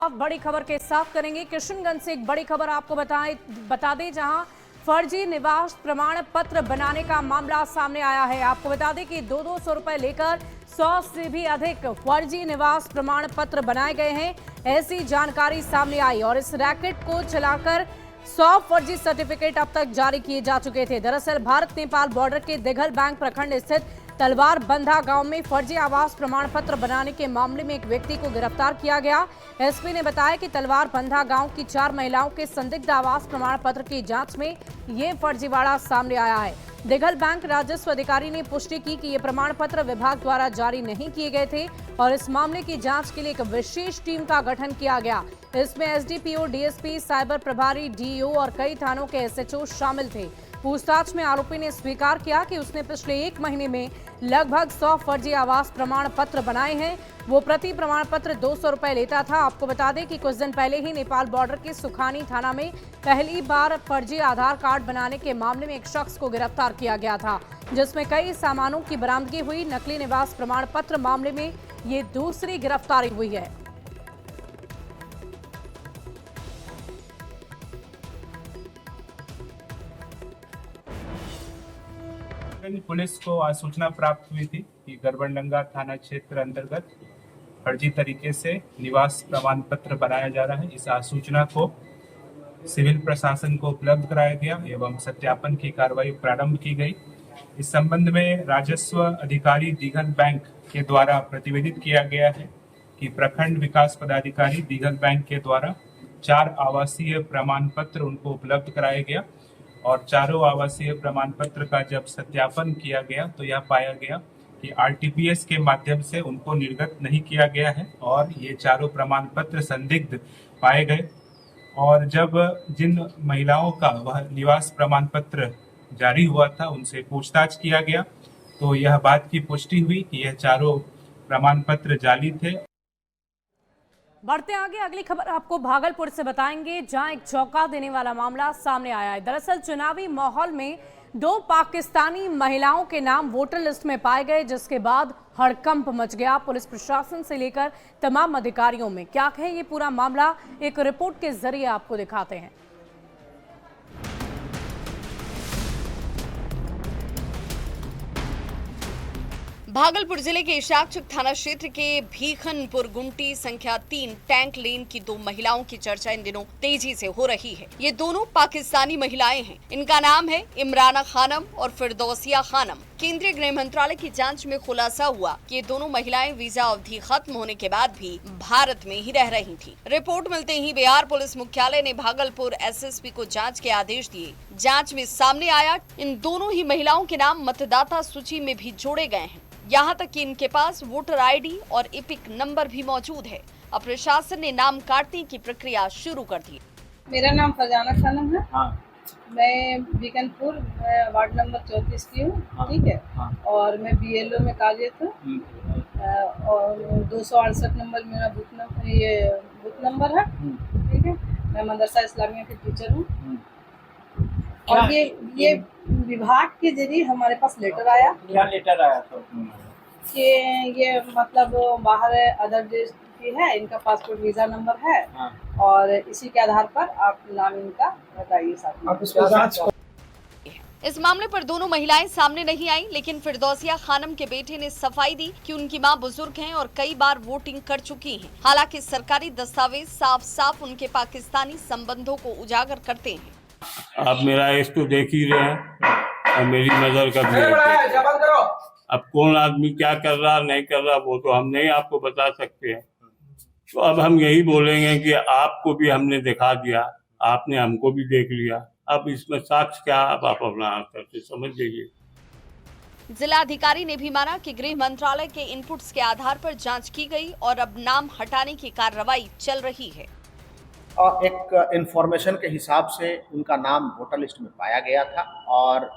अब बड़ी खबर के साथ करेंगे। किशनगंज से एक बड़ी खबर आपको बता दें, जहां फर्जी निवास प्रमाण पत्र बनाने का मामला सामने आया है। आपको बता दें कि 200 रुपए लेकर 100 से भी अधिक फर्जी निवास प्रमाण पत्र बनाए गए हैं, ऐसी जानकारी सामने आई। और इस रैकेट को चलाकर 100 फर्जी सर्टिफिकेट अब तक जारी किए जा चुके थे। दरअसल भारत नेपाल बॉर्डर के दिघल बैंक प्रखंड स्थित तलवार बंधा गांव में फर्जी आवास प्रमाण पत्र बनाने के मामले में एक व्यक्ति को गिरफ्तार किया गया। एसपी ने बताया कि तलवार बंधा गांव की 4 महिलाओं के संदिग्ध आवास प्रमाण पत्र की जांच में ये फर्जीवाड़ा सामने आया है। दिघल बैंक राजस्व अधिकारी ने पुष्टि की कि ये प्रमाण पत्र विभाग द्वारा जारी नहीं किए गए थे और इस मामले की जांच के लिए एक विशेष टीम का गठन किया गया। इसमें एसडीपीओ, डीएसपी, साइबर प्रभारी, डीईओ और कई थानों के एसएचओ शामिल थे। पूछताछ में आरोपी ने स्वीकार किया कि उसने पिछले 1 महीने में लगभग 100 फर्जी आवास प्रमाण पत्र बनाए हैं। वो प्रति प्रमाण पत्र 200 रुपए लेता था। आपको बता दें कि कुछ दिन पहले ही नेपाल बॉर्डर के सुखानी थाना में पहली बार फर्जी आधार कार्ड बनाने के मामले में एक शख्स को गिरफ्तार किया गया था, जिसमें कई सामानों की बरामदगी हुई। नकली निवास प्रमाण पत्र मामले में ये दूसरी गिरफ्तारी हुई है। पुलिस को आज सूचना प्राप्त हुई थी कि गरबनडंगा थाना क्षेत्र अंतर्गत फर्जी तरीके से निवास प्रमाण पत्र बनाया जा रहा है। इस सूचना को सिविल प्रशासन को उपलब्ध कराया गया एवं सत्यापन की कार्रवाई प्रारंभ की गई। इस संबंध में राजस्व अधिकारी दिघल बैंक के द्वारा प्रतिवेदित किया गया है कि प्रखंड विकास पदाधिकारी दिघल बैंक के द्वारा 4 आवासीय प्रमाण पत्र उनको उपलब्ध कराया गया और चारों आवासीय प्रमाण पत्र का जब सत्यापन किया गया तो यह पाया गया कि आरटीपीएस के माध्यम से उनको निर्गत नहीं किया गया है और ये चारों प्रमाण पत्र संदिग्ध पाए गए। और जब जिन महिलाओं का वह निवास प्रमाण पत्र जारी हुआ था उनसे पूछताछ किया गया तो यह बात की पुष्टि हुई कि यह चारों प्रमाण पत्र जाली थे। बढ़ते आगे, अगली खबर आपको भागलपुर से बताएंगे, जहां एक चौंका देने वाला मामला सामने आया है। दरअसल चुनावी माहौल में 2 पाकिस्तानी महिलाओं के नाम वोटर लिस्ट में पाए गए, जिसके बाद हड़कंप मच गया पुलिस प्रशासन से लेकर तमाम अधिकारियों में। क्या कहे ये पूरा मामला, एक रिपोर्ट के जरिए आपको दिखाते हैं। भागलपुर जिले के इशाकचक थाना क्षेत्र के भीखनपुर गुंटी संख्या 3 टैंक लेन की 2 महिलाओं की चर्चा इन दिनों तेजी से हो रही है। ये दोनों पाकिस्तानी महिलाएं हैं। इनका नाम है इमराना खानम और फिरदौसिया खानम। केंद्रीय गृह मंत्रालय की जांच में खुलासा हुआ कि ये दोनों महिलाएं वीजा अवधि खत्म होने के बाद भी भारत में ही रह रही थी। रिपोर्ट मिलते ही बिहार पुलिस मुख्यालय ने भागलपुर एसएसपी को जांच के आदेश दिए। जांच में सामने आया इन दोनों ही महिलाओं के नाम मतदाता सूची में भी जोड़े गए हैं। यहाँ तक कि इनके पास वोटर आईडी और इपिक नंबर भी मौजूद है। अब प्रशासन ने नाम काटने की प्रक्रिया शुरू कर दी। मेरा नाम फरजाना खानम है। हाँ। मैं बीकनपुर वार्ड नंबर 34 की हूँ। हाँ। ठीक है। हाँ। और मैं बीएलओ में कार्यरत हूँ और 268 नंबर मेरा बूथ नंबर है। ठीक है। मैं मदरसा इस्लामिया की टीचर हूँ और ये विभाग के जरिए हमारे पास लेटर आया। क्या लेटर आया था? कि ये मतलब बाहर अदर देश की है, इनका पासपोर्ट वीजा नंबर है। हाँ। और इसी के आधार पर आप नाम इनका बताइए साथ। इस मामले पर दोनों महिलाएं सामने नहीं आई, लेकिन फिरदौसिया खानम के बेटे ने सफाई दी कि उनकी मां बुजुर्ग हैं और कई बार वोटिंग कर चुकी हैं। हालांकि सरकारी दस्तावेज साफ साफ उनके पाकिस्तानी संबंधों को उजागर करते हैं। आप मेरा एज तो देख ही रहे हैं और मेरी मदर का भी। अब कौन आदमी क्या कर रहा नहीं कर रहा वो तो हम नहीं आपको बता सकते हैं। तो अब हम यही बोलेंगे कि आपको भी हमने दिखा दिया, आपने हमको भी देख लिया। अब इसमें साक्ष्य क्या, अब आप अपना आंसर से समझ लीजिए। जिलाधिकारी ने भी माना कि गृह मंत्रालय के इनपुट्स के आधार पर जांच की गई और अब नाम हटाने की कार्रवाई चल रही है। एक इंफॉर्मेशन के हिसाब से उनका नाम वोटर लिस्ट में पाया गया था और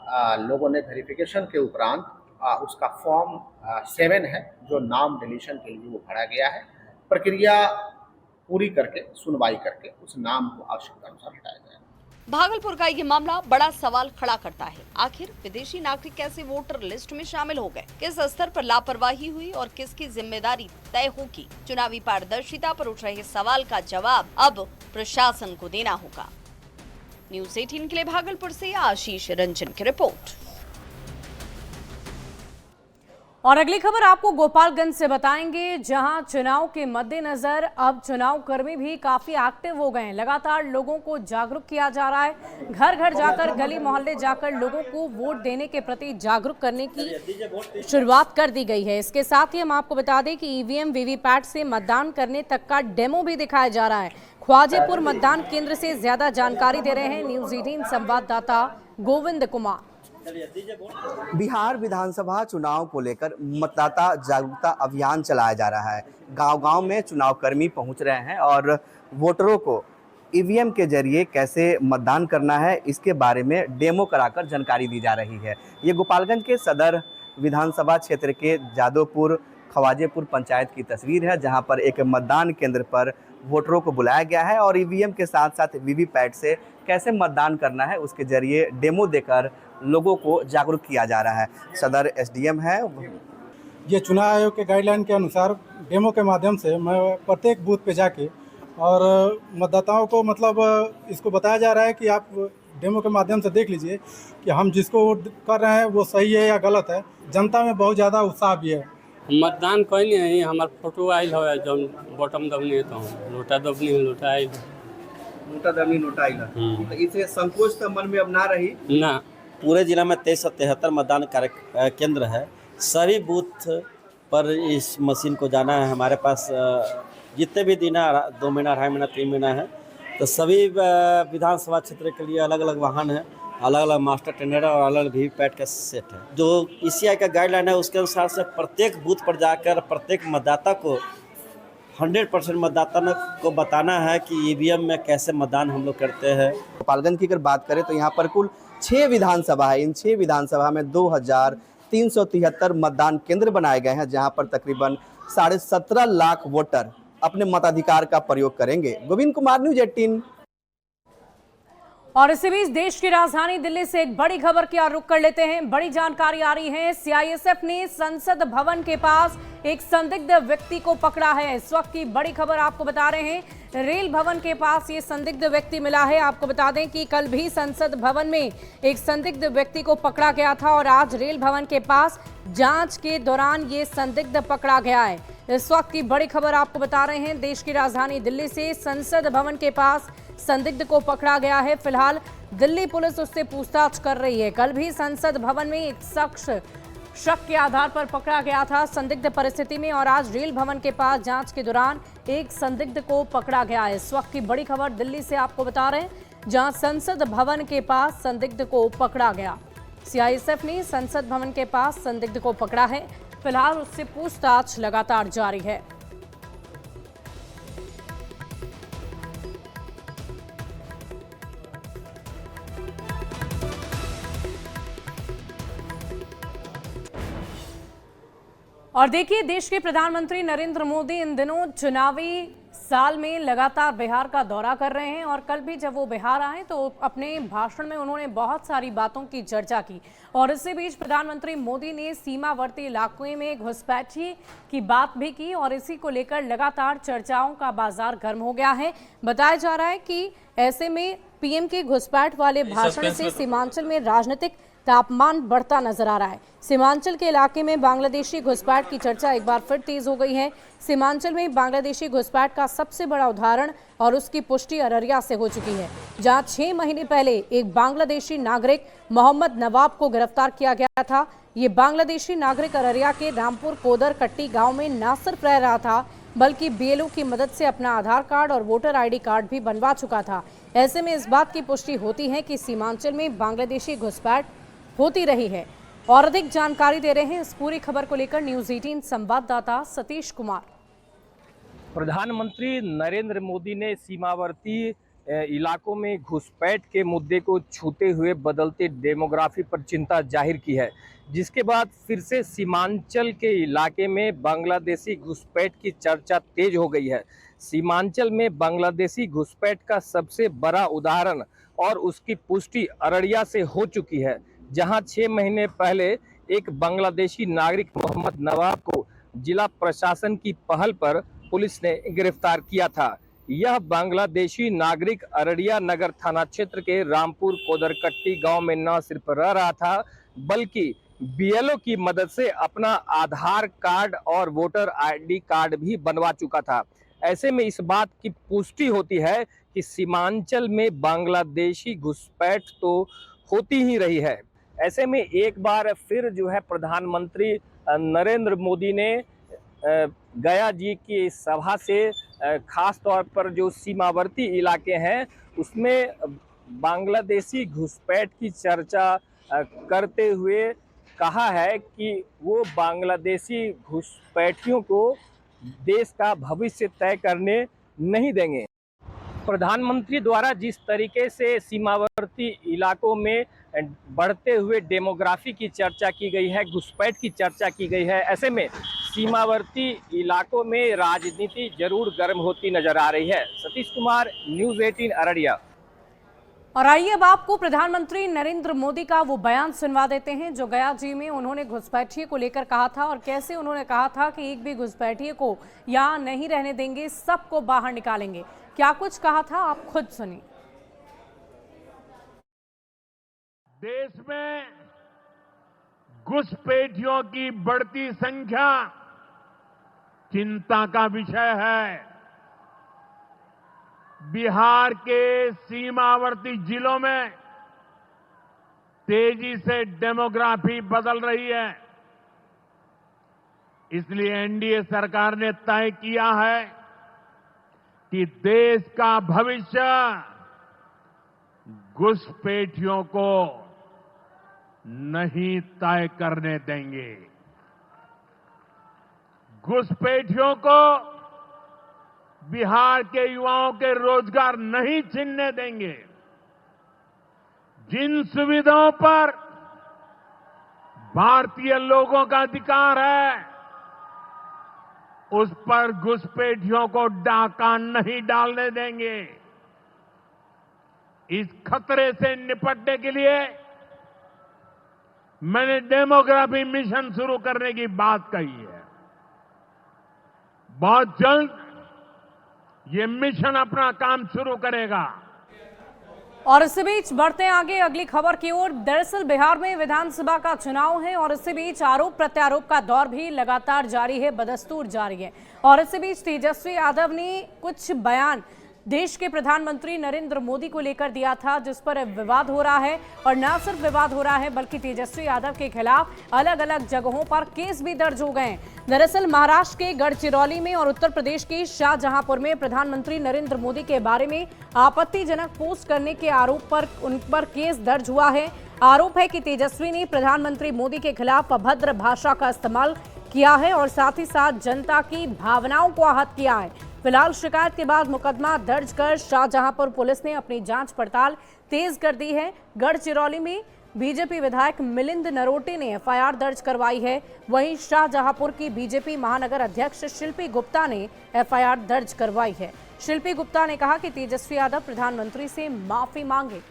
लोगों ने वेरिफिकेशन के उपरांत उसका फॉर्म 7 है जो नाम डिलीशन के लिए वो भरा गया है। प्रक्रिया पूरी करके सुनवाई करके उस नाम को आवश्यकता अनुसार हटाया जाएगा। भागलपुर का ये मामला बड़ा सवाल खड़ा करता है। आखिर विदेशी नागरिक कैसे वोटर लिस्ट में शामिल हो गए, किस स्तर पर लापरवाही हुई और किसकी जिम्मेदारी तय होगी। चुनावी पारदर्शिता पर उठ रहे सवाल का जवाब अब प्रशासन को देना होगा। न्यूज़ 18 के लिए भागलपुर से आशीष रंजन की रिपोर्ट। और अगली खबर आपको गोपालगंज से बताएंगे, जहां चुनाव के मद्देनजर अब चुनाव कर्मी भी काफी एक्टिव हो गए हैं। लगातार लोगों को जागरूक किया जा रहा है। घर घर जाकर, गली मोहल्ले जाकर लोगों को वोट देने के प्रति जागरूक करने की शुरुआत कर दी गई है। इसके साथ ही हम आपको बता दें कि ईवीएम वीवीपैट से मतदान करने तक का डेमो भी दिखाया जा रहा है। ख्वाजेपुर मतदान केंद्र से ज्यादा जानकारी दे रहे हैं न्यूज़ 18 संवाददाता गोविंद कुमार। बिहार विधानसभा चुनाव को लेकर मतदाता जागरूकता अभियान चलाया जा रहा है। गांव-गांव में चुनाव कर्मी पहुंच रहे हैं और वोटरों को ईवीएम के जरिए कैसे मतदान करना है इसके बारे में डेमो कराकर जानकारी दी जा रही है। ये गोपालगंज के सदर विधानसभा क्षेत्र के जादवपुर ख्वाजेपुर पंचायत की तस्वीर है, जहां पर एक मतदान केंद्र पर वोटरों को बुलाया गया है और ईवीएम के साथ साथ वीवीपैट से कैसे मतदान करना है उसके जरिए डेमो देकर लोगों को जागरूक किया जा रहा है। सदर एसडीएम है। ये चुनाव आयोग के गाइडलाइन के अनुसार डेमो के माध्यम से मैं प्रत्येक बूथ पे जाके और मतदाताओं को इसको बताया जा रहा है कि आप डेमो के माध्यम से देख लीजिए कि हम जिसको वोट कर रहे हैं वो सही है या गलत है। जनता में बहुत ज़्यादा उत्साह भी है। मतदान कोई नहीं, हमार फोटो आयल हो जो बॉटम दबनी है तो लोटा दबनी है, लोटा आयल नोटा दबनी नोटा आइल तो इसे संकोच तो मन में अब ना रही ना। पूरे जिला में 2373 मतदान केंद्र है। सभी बूथ पर इस मशीन को जाना है। हमारे पास जितने भी दिन 2 महीना 2.5 महीना 3 महीना है, तो सभी विधानसभा क्षेत्र के लिए अलग अलग वाहन है, अलग अलग मास्टर टेंडर और अलग वीवीपैट का सेट है। जो ईसीआई का गाइडलाइन है उसके अनुसार से प्रत्येक बूथ पर जाकर प्रत्येक मतदाता को 100% मतदाता को बताना है कि ईवीएम में कैसे मतदान हम लोग करते हैं। गोपालगंज की अगर बात करें तो यहाँ पर कुल 6 विधानसभा है। इन 6 विधानसभा में 2373 मतदान केंद्र बनाए गए हैं, जहाँ पर तकरीबन 17.5 लाख वोटर अपने मताधिकार का प्रयोग करेंगे। गोविंद कुमार, न्यूज़ 18। और इसी बीच देश की राजधानी दिल्ली से एक बड़ी खबर की ओर रुख कर लेते हैं। बड़ी जानकारी आ रही है। सीआईएसएफ ने संसद भवन के पास एक संदिग्ध व्यक्ति को पकड़ा है। इस वक्त की बड़ी खबर आपको बता रहे हैं। रेल भवन के पास ये संदिग्ध व्यक्ति मिला है। आपको बता दें कि कल भी संसद भवन में एक संदिग्ध व्यक्ति को पकड़ा गया था और आज रेल भवन के पास जांच के दौरान ये संदिग्ध पकड़ा गया है। इस वक्त की बड़ी खबर आपको बता रहे हैं। देश की राजधानी दिल्ली से संसद भवन के पास संदिग्ध को पकड़ा गया है। फिलहाल दिल्ली पुलिस उससे पूछताछ कर रही है। कल भी संसद भवन में एक शख्स शक के आधार पर पकड़ा गया था संदिग्ध परिस्थिति में, और आज रेल भवन के पास जांच के दौरान एक संदिग्ध को पकड़ा गया है। इस वक्त की बड़ी खबर दिल्ली से आपको बता रहे हैं, जहां संसद भवन के पास संदिग्ध को पकड़ा गया। सीआईएसएफ ने संसद भवन के पास संदिग्ध को पकड़ा है। फिलहाल उससे पूछताछ लगातार जारी है। और देखिए, देश के प्रधानमंत्री नरेंद्र मोदी इन दिनों चुनावी साल में लगातार बिहार का दौरा कर रहे हैं और कल भी जब वो बिहार आए तो अपने भाषण में उन्होंने बहुत सारी बातों की चर्चा की। और इसी बीच प्रधानमंत्री मोदी ने सीमावर्ती इलाकों में घुसपैठी की बात भी की और इसी को लेकर लगातार चर्चाओं का बाजार गर्म हो गया है। बताया जा रहा है कि ऐसे में पीएम के घुसपैठ वाले भाषण से सीमांचल में राजनीतिक तापमान बढ़ता नजर आ रहा है। सीमांचल के इलाके में बांग्लादेशी घुसपैठ की चर्चा एक बार फिर तेज हो गई है। सीमांचल में बांग्लादेशी घुसपैठ का सबसे बड़ा उदाहरण और उसकी पुष्टि अररिया से हो चुकी है, जहां 6 महीने पहले एक बांग्लादेशी नागरिक मोहम्मद नवाब को गिरफ्तार किया गया था। ये बांग्लादेशी नागरिक अररिया के रामपुर कोदर कट्टी गाँव में न सिर्फ रह रहा था बल्कि बीएलओ की मदद से अपना आधार कार्ड और वोटर आईडी कार्ड भी बनवा चुका था। ऐसे में इस बात की पुष्टि होती है कि सीमांचल में बांग्लादेशी घुसपैठ होती रही है। और अधिक जानकारी दे रहे हैं इस पूरी खबर को लेकर न्यूज़ 18 संवाददाता सतीश कुमार। प्रधानमंत्री नरेंद्र मोदी ने सीमावर्ती इलाकों में घुसपैठ के मुद्दे को छूते हुए बदलते डेमोग्राफी पर चिंता जाहिर की है, जिसके बाद फिर से सीमांचल के इलाके में बांग्लादेशी घुसपैठ की चर्चा तेज हो गई है। सीमांचल में बांग्लादेशी घुसपैठ का सबसे बड़ा उदाहरण और उसकी पुष्टि अररिया से हो चुकी है, जहां 6 महीने पहले एक बांग्लादेशी नागरिक मोहम्मद नवाब को जिला प्रशासन की पहल पर पुलिस ने गिरफ्तार किया था। यह बांग्लादेशी नागरिक अररिया नगर थाना क्षेत्र के रामपुर कोदरकट्टी गांव में न सिर्फ रह रहा था, बल्कि बीएलओ की मदद से अपना आधार कार्ड और वोटर आईडी कार्ड भी बनवा चुका था। ऐसे में इस बात की पुष्टि होती है कि सीमांचल में बांग्लादेशी घुसपैठ तो होती ही रही है। ऐसे में एक बार फिर जो है प्रधानमंत्री नरेंद्र मोदी ने गया जी की सभा से खास तौर पर जो सीमावर्ती इलाके हैं उसमें बांग्लादेशी घुसपैठ की चर्चा करते हुए कहा है कि वो बांग्लादेशी घुसपैठियों को देश का भविष्य तय करने नहीं देंगे। प्रधानमंत्री द्वारा जिस तरीके से सीमावर्ती इलाकों में बढ़ते हुए डेमोग्राफी की चर्चा की गई है, घुसपैठ की चर्चा की गई है, ऐसे में सीमावर्ती इलाकों में राजनीति जरूर गर्म होती नजर आ रही है। सतीश कुमार, न्यूज़ 18 अररिया। और आइए अब आपको प्रधानमंत्री नरेंद्र मोदी का वो बयान सुनवा देते हैं जो गया जी में उन्होंने घुसपैठियों को लेकर कहा था और कैसे उन्होंने कहा था कि एक भी घुसपैठिए को यहाँ नहीं रहने देंगे, सबको बाहर निकालेंगे। क्या कुछ कहा था, आप खुद सुनिए। देश में घुसपैठियों की बढ़ती संख्या चिंता का विषय है। बिहार के सीमावर्ती जिलों में तेजी से डेमोग्राफी बदल रही है, इसलिए एनडीए सरकार ने तय किया है कि देश का भविष्य घुसपैठियों को नहीं तय करने देंगे। घुसपैठियों को बिहार के युवाओं के रोजगार नहीं छीनने देंगे। जिन सुविधाओं पर भारतीय लोगों का अधिकार है, उस पर घुसपैठियों को डाका नहीं डालने देंगे। इस खतरे से निपटने के लिए मैंने डेमोग्राफी मिशन शुरू करने की बात कही है। बहुत जल्द ये मिशन अपना काम शुरू करेगा। और इसी बीच बढ़ते आगे अगली खबर की ओर। दरअसल बिहार में विधानसभा का चुनाव है और इसी बीच आरोप प्रत्यारोप का दौर भी लगातार जारी है, बदस्तूर जारी है। और इसी बीच तेजस्वी यादव ने कुछ बयान देश के प्रधानमंत्री नरेंद्र मोदी को लेकर दिया था, जिस पर विवाद हो रहा है। और न सिर्फ विवाद हो रहा है बल्कि तेजस्वी यादव के खिलाफ अलग अलग जगहों पर केस भी दर्ज हो गए हैं। दरअसल महाराष्ट्र के गढ़चिरौली में और उत्तर प्रदेश के शाहजहांपुर में प्रधानमंत्री नरेंद्र मोदी के बारे में आपत्तिजनक पोस्ट करने के आरोप पर उन पर केस दर्ज हुआ है। आरोप है कि तेजस्वी ने प्रधानमंत्री मोदी के खिलाफ अभद्र भाषा का इस्तेमाल किया है और साथ ही साथ जनता की भावनाओं को आहत किया है। फिलहाल शिकायत के बाद मुकदमा दर्ज कर शाहजहांपुर पुलिस ने अपनी जांच पड़ताल तेज कर दी है। गढ़चिरौली में बीजेपी विधायक मिलिंद नरोटे ने एफआईआर दर्ज करवाई है। वहीं शाहजहांपुर की बीजेपी महानगर अध्यक्ष शिल्पी गुप्ता ने एफआईआर दर्ज करवाई है। शिल्पी गुप्ता ने कहा कि तेजस्वी यादव प्रधानमंत्री से माफी मांगे।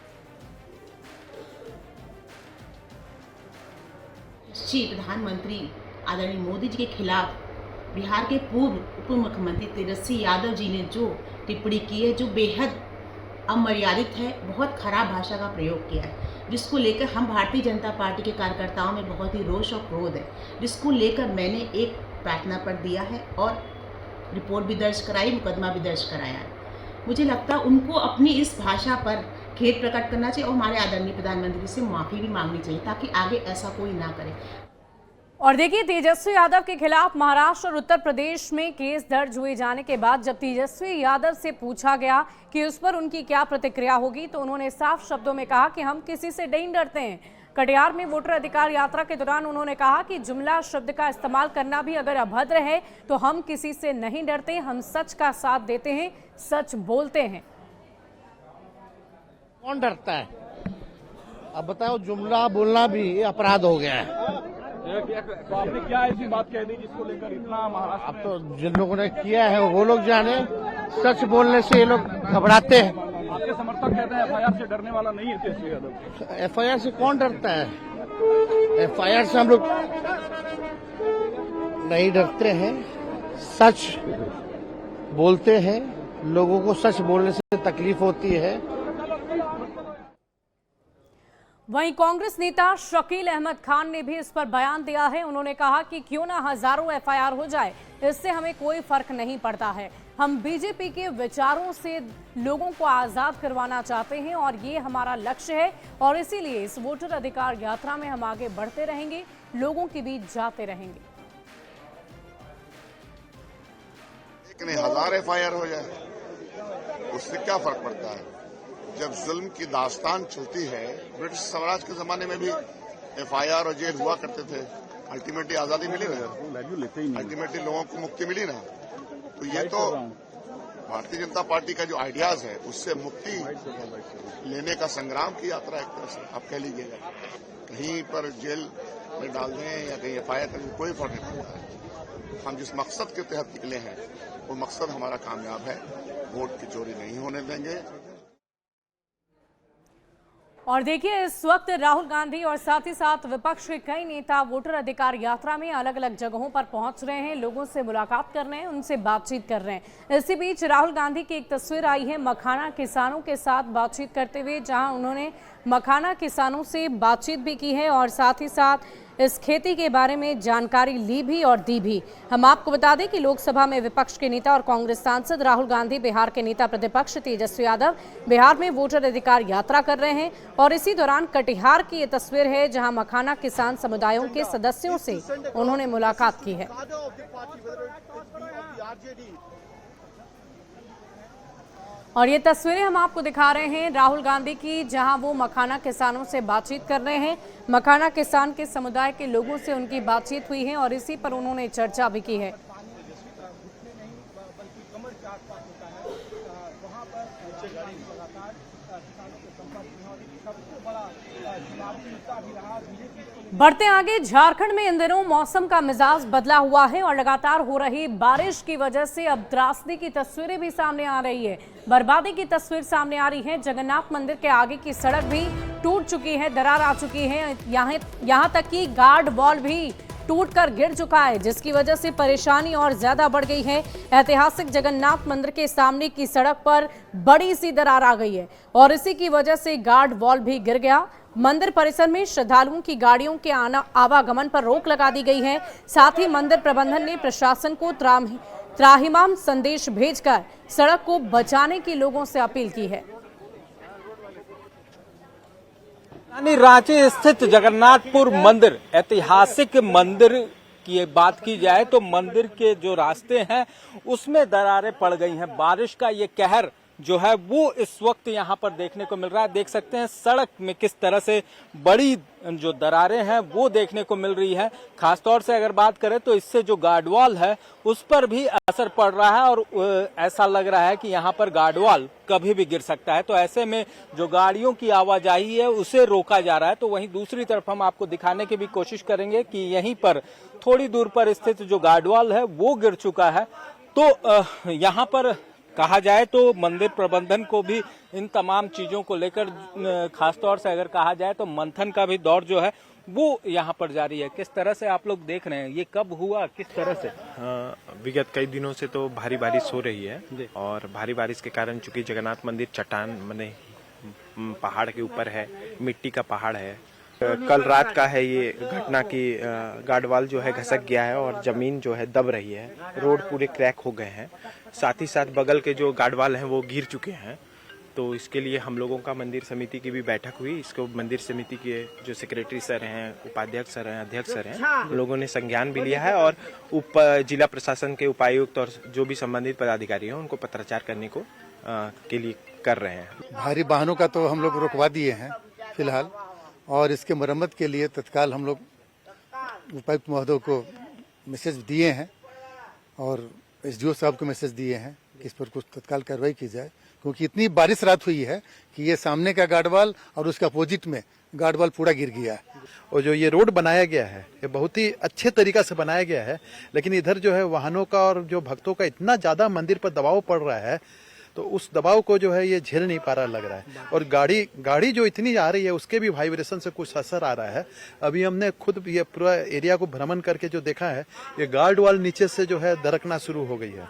प्रधानमंत्री आदरणीय मोदी जी के खिलाफ बिहार के पूर्व उप मुख्यमंत्री तेजस्वी यादव जी ने जो टिप्पणी की है, जो बेहद अमर्यादित है, बहुत खराब भाषा का प्रयोग किया है, जिसको लेकर हम भारतीय जनता पार्टी के कार्यकर्ताओं में बहुत ही रोष और क्रोध है, जिसको लेकर मैंने एक प्रार्थना पत्र दिया है और रिपोर्ट भी दर्ज कराई, मुकदमा भी दर्ज कराया है। मुझे लगता है उनको अपनी इस भाषा पर खेद प्रकट करना चाहिए और हमारे आदरणीय प्रधानमंत्री से माफ़ी भी मांगनी चाहिए ताकि आगे ऐसा कोई ना करे। और देखिए, तेजस्वी यादव के खिलाफ महाराष्ट्र और उत्तर प्रदेश में केस दर्ज हुए जाने के बाद जब तेजस्वी यादव से पूछा गया कि उस पर उनकी क्या प्रतिक्रिया होगी, तो उन्होंने साफ शब्दों में कहा कि हम किसी से नहीं डरते हैं। कटिहार में वोटर अधिकार यात्रा के दौरान उन्होंने कहा कि जुमला शब्द का इस्तेमाल करना भी अगर अभद्र है तो हम किसी से नहीं डरते, हम सच का साथ देते हैं, सच बोलते हैं। कौन डरता है? अब बताओ, जुमला बोलना भी अपराध हो गया है। तो आपने क्या ऐसी बात कह दी जिसको लेकर इतना महाराष्ट्र? अब तो जिन लोगों ने किया है वो लोग जाने। सच बोलने से ये लोग घबराते हैं। आपके समर्थक कहते हैं एफआईआर से डरने वाला नहीं है तेजस्वी यादव। एफआईआर से कौन डरता है? एफआईआर से हम लोग नहीं डरते हैं, सच बोलते हैं। लोगों को सच बोलने से तकलीफ होती है। वहीं कांग्रेस नेता शकील अहमद खान ने भी इस पर बयान दिया है। उन्होंने कहा कि क्यों ना हजारों एफआईआर हो जाए, इससे हमें कोई फर्क नहीं पड़ता है। हम बीजेपी के विचारों से लोगों को आजाद करवाना चाहते हैं और ये हमारा लक्ष्य है और इसीलिए इस वोटर अधिकार यात्रा में हम आगे बढ़ते रहेंगे, लोगों के बीच जाते रहेंगे। हजार एफआईआर हो जाए उससे क्या फर्क पड़ता है? जब जुल्म की दास्तान चलती है, ब्रिटिश साम्राज्य के जमाने में भी एफआईआर और जेल हुआ करते थे, अल्टीमेटली आजादी मिली ना, अल्टीमेटली लोगों को मुक्ति मिली ना। तो ये तो भारतीय जनता पार्टी का जो आइडियाज है उससे मुक्ति लेने का संग्राम की यात्रा एक तरह से आप कह लीजिएगा। कहीं पर जेल में डाल दें या कहीं एफआईआर करें, कोई फर्क नहीं पड़ता है। हम जिस मकसद के तहत निकले हैं वो मकसद हमारा कामयाब है। वोट की चोरी नहीं होने देंगे। और देखिए, इस वक्त राहुल गांधी और साथ ही साथ विपक्ष के कई नेता वोटर अधिकार यात्रा में अलग अलग जगहों पर पहुंच रहे हैं, लोगों से मुलाकात कर रहे हैं, उनसे बातचीत कर रहे हैं। इसी बीच राहुल गांधी की एक तस्वीर आई है मखाना किसानों के साथ बातचीत करते हुए, जहां उन्होंने मखाना किसानों से बातचीत भी की है और साथ ही साथ इस खेती के बारे में जानकारी ली भी और दी भी। हम आपको बता दें कि लोकसभा में विपक्ष के नेता और कांग्रेस सांसद राहुल गांधी, बिहार के नेता प्रतिपक्ष तेजस्वी यादव बिहार में वोटर अधिकार यात्रा कर रहे हैं और इसी दौरान कटिहार की ये तस्वीर है, जहां मखाना किसान समुदायों के सदस्यों से उन्होंने मुलाकात की है। और ये तस्वीरें हम आपको दिखा रहे हैं राहुल गांधी की, जहां वो मखाना किसानों से बातचीत कर रहे हैं। मखाना किसान के समुदाय के लोगों से उनकी बातचीत हुई है और इसी पर उन्होंने चर्चा भी की है। बढ़ते आगे, झारखंड में इन दिनों मौसम का मिजाज बदला हुआ है और लगातार हो रही बारिश की वजह से अब त्रासदी की तस्वीरें भी सामने आ रही है, बर्बादी की तस्वीर सामने आ रही है। जगन्नाथ मंदिर के आगे की सड़क भी टूट चुकी है, दरार आ चुकी है, यहाँ तक कि गार्ड वॉल भी टूटकर गिर चुका है, जिसकी वजह से परेशानी और ज्यादा बढ़ गई है। ऐतिहासिक जगन्नाथ मंदिर के सामने की सड़क पर बड़ी सी दरार आ गई है और इसी की वजह से गार्ड वॉल भी गिर गया। मंदिर परिसर में श्रद्धालुओं की गाड़ियों के आवागमन पर रोक लगा दी गई है। साथ ही मंदिर प्रबंधन ने प्रशासन को त्राहिमाम संदेश भेजकर सड़क को बचाने की लोगों से अपील की है। रांची स्थित जगन्नाथपुर मंदिर, ऐतिहासिक मंदिर की बात की जाए तो मंदिर के जो रास्ते हैं उसमें दरारें पड़ गई हैं। बारिश का ये कहर जो है वो इस वक्त यहाँ पर देखने को मिल रहा है। देख सकते हैं सड़क में किस तरह से बड़ी जो दरारें हैं वो देखने को मिल रही है। खासतौर से अगर बात करें तो इससे जो गार्डवॉल है उस पर भी असर पड़ रहा है और ऐसा लग रहा है कि यहाँ पर गार्डवॉल कभी भी गिर सकता है। तो ऐसे में जो गाड़ियों की आवाजाही है उसे रोका जा रहा है। तो वहीं दूसरी तरफ हम आपको दिखाने की भी कोशिश करेंगे कि यहीं पर थोड़ी दूर पर स्थित जो गार्डवॉल है वो गिर चुका है। तो यहाँ पर कहा जाए तो मंदिर प्रबंधन को भी इन तमाम चीजों को लेकर खासतौर से अगर कहा जाए तो मंथन का भी दौर जो है वो यहाँ पर जारी है। किस तरह से आप लोग देख रहे हैं, ये कब हुआ, किस तरह से? विगत कई दिनों से तो भारी बारिश हो रही है और भारी बारिश के कारण चूंकि जगन्नाथ मंदिर चट्टान माने पहाड़ के ऊपर है, मिट्टी का पहाड़ है। कल रात का है ये घटना की गार्डवाल जो है घसक गया है और जमीन जो है दब रही है, रोड पूरे क्रैक हो गए हैं। साथ ही साथ बगल के जो गार्डवाल हैं वो गिर चुके हैं। तो इसके लिए हम लोगों का मंदिर समिति की भी बैठक हुई। इसको मंदिर समिति के जो सेक्रेटरी सर हैं, उपाध्यक्ष सर हैं, अध्यक्ष सर हैं, लोगों ने संज्ञान भी लिया है और जिला प्रशासन के उपायुक्त और जो भी संबंधित पदाधिकारी हैं उनको पत्राचार करने को के लिए कर रहे हैं। भारी वाहनों का तो हम लोग रोकवा दिए हैं फिलहाल, और इसके मरम्मत के लिए तत्काल हम लोग उपायुक्त महोदय को मैसेज दिए हैं और एसडीओ साहब को मैसेज दिए हैं कि इस पर कुछ तत्काल कार्रवाई की जाए, क्योंकि इतनी बारिश रात हुई है कि ये सामने का गार्डवाल और उसके अपोजिट में गार्डवाल पूरा गिर गया है। और जो ये रोड बनाया गया है ये बहुत ही अच्छे तरीका से बनाया गया है, लेकिन इधर जो है वाहनों का और जो भक्तों का इतना ज़्यादा मंदिर पर दबाव पड़ रहा है, तो उस दबाव को जो है ये झेल नहीं पा रहा लग रहा है। और गाड़ी जो इतनी आ रही है उसके भी वाइब्रेशन से कुछ असर आ रहा है। अभी हमने खुद ये पूरा एरिया को भ्रमण करके जो देखा है, ये गार्ड वाल नीचे से जो है दरकना शुरू हो गई है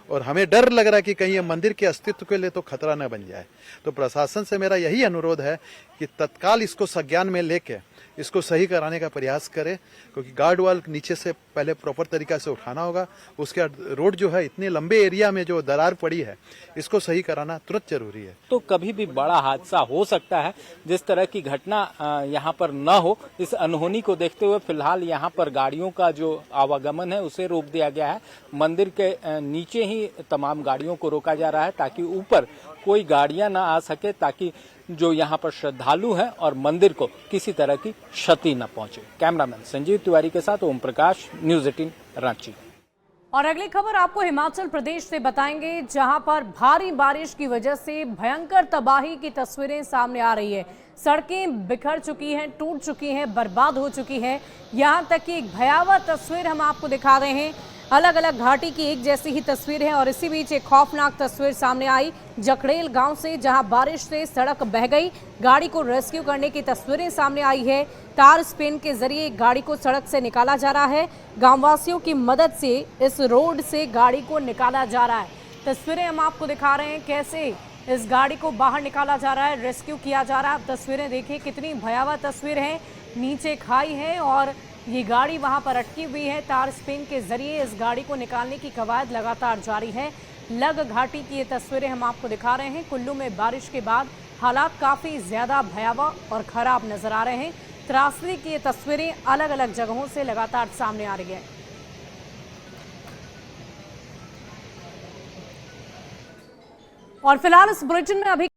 और हमें डर लग रहा है कि कहीं ये मंदिर के अस्तित्व के लिए तो खतरा न बन जाए। तो प्रशासन से मेरा यही अनुरोध है कि तत्काल इसको संज्ञान में लेके इसको सही कराने का प्रयास करें, क्योंकि गार्ड वाल नीचे से पहले प्रॉपर तरीका से उठाना होगा। उसके रोड जो है इतने लंबे एरिया में जो दरार पड़ी है इसको सही कराना तुरंत जरूरी है। तो कभी भी बड़ा हादसा हो सकता है, जिस तरह की घटना यहाँ पर न हो, इस अनहोनी को देखते हुए फिलहाल यहाँ पर गाड़ियों का जो आवागमन है उसे रोक दिया गया है। मंदिर के नीचे ही तमाम गाड़ियों को रोका जा रहा है ताकि ऊपर कोई गाड़ियां ना आ सके, ताकि जो यहाँ पर श्रद्धालु हैं और मंदिर को किसी तरह की क्षति न पहुंचे। कैमरामैन संजीव तिवारी के साथ ओम प्रकाश, न्यूज़ 18 रांची। और अगली खबर आपको हिमाचल प्रदेश से बताएंगे, जहां पर भारी बारिश की वजह से भयंकर तबाही की तस्वीरें सामने आ रही है। सड़कें बिखर चुकी हैं, टूट चुकी हैं, बर्बाद हो चुकी हैं। यहां तक कि एक भयावह तस्वीर हम आपको दिखा रहे हैं। अलग अलग घाटी की एक जैसी ही तस्वीर है और इसी बीच एक खौफनाक तस्वीर सामने आई जखड़ेल गांव से, जहां बारिश से सड़क बह गई। गाड़ी को रेस्क्यू करने की तस्वीरें सामने आई है। तार स्पिन के जरिए गाड़ी को सड़क से निकाला जा रहा है। गांववासियों की मदद से इस रोड से गाड़ी को निकाला जा रहा है। तस्वीरें हम आपको दिखा रहे हैं कैसे इस गाड़ी को बाहर निकाला जा रहा है, रेस्क्यू किया जा रहा है। तस्वीरें देखिए, कितनी भयावह तस्वीर है। नीचे खाई है और ये गाड़ी वहां पर अटकी हुई है। तार स्पिन के जरिए इस गाड़ी को निकालने की कवायद लगातार जारी है। लग घाटी की ये तस्वीरें हम आपको दिखा रहे हैं। कुल्लू में बारिश के बाद हालात काफ़ी ज़्यादा भयावह और ख़राब नज़र आ रहे हैं। त्रासदी की ये तस्वीरें अलग अलग जगहों से लगातार सामने आ रही है। और फिलहाल इस बुलेटिन में अभी